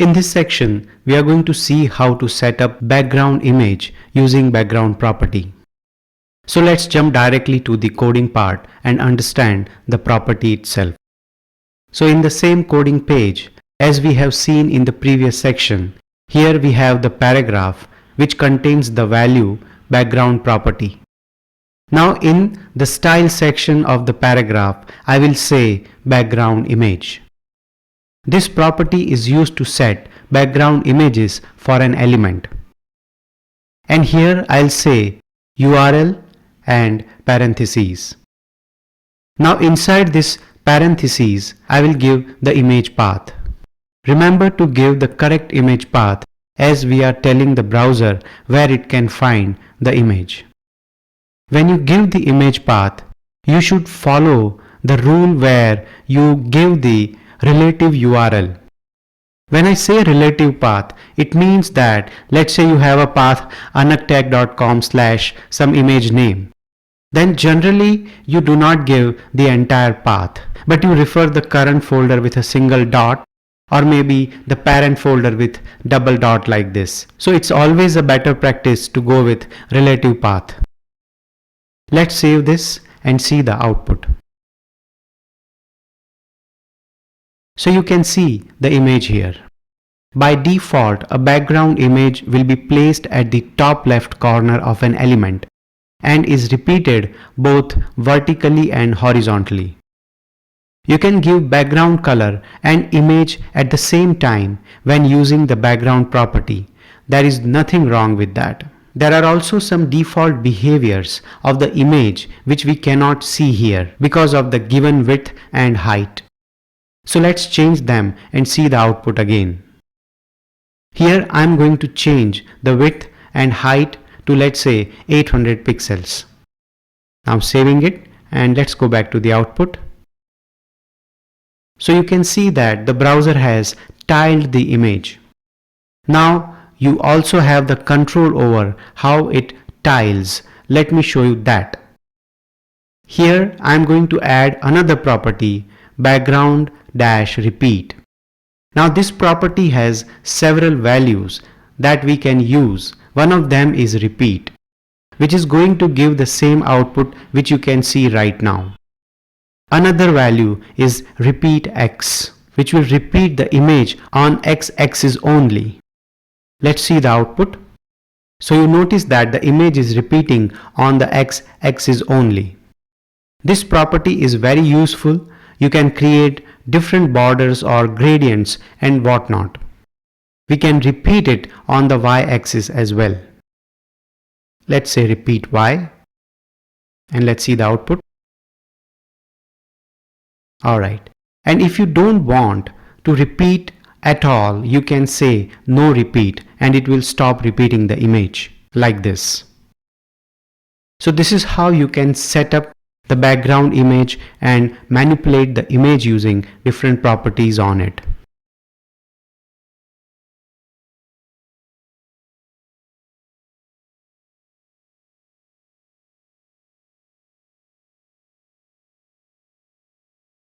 In this section, we are going to see how to set up background image using background property. So let's jump directly to the coding part and understand the property itself. So in the same coding page, as we have seen in the previous section, here we have the paragraph which contains the value background property. Now in the style section of the paragraph, I will say background image. This property is used to set background images for an element. And here I'll say URL and parentheses. Now inside this parentheses, I will give the image path. Remember to give the correct image path as we are telling the browser where it can find the image. When you give the image path, you should follow the rule where you give the relative URL. When I say relative path, it means that let's say you have a path anakTech.com/some image name. Then generally you do not give the entire path, but you refer the current folder with a single dot or maybe the parent folder with double dot like this. So it's always a better practice to go with relative path. Let's save this and see the output. So you can see the image here. By default, a background image will be placed at the top left corner of an element and is repeated both vertically and horizontally. You can give background color and image at the same time when using the background property. There is nothing wrong with that. There are also some default behaviors of the image which we cannot see here because of the given width and height. So let's change them and see the output again. Here I am going to change the width and height to let's say 800 pixels. Now saving it and let's go back to the output. So you can see that the browser has tiled the image. Now you also have the control over how it tiles. Let me show you that. Here I am going to add another property, background-repeat. Now this property has several values that we can use. One of them is repeat, which is going to give the same output which you can see right now. Another value is repeat x, which will repeat the image on x-axis only. Let's see the output. So you notice that the image is repeating on the x-axis only. This property is very useful. You can create different borders or gradients and whatnot. We can repeat it on the y-axis as well. Let's say repeat y and let's see the output. Alright, and if you don't want to repeat at all, you can say no repeat and it will stop repeating the image like this. So this is how you can set up the background image and manipulate the image using different properties on it.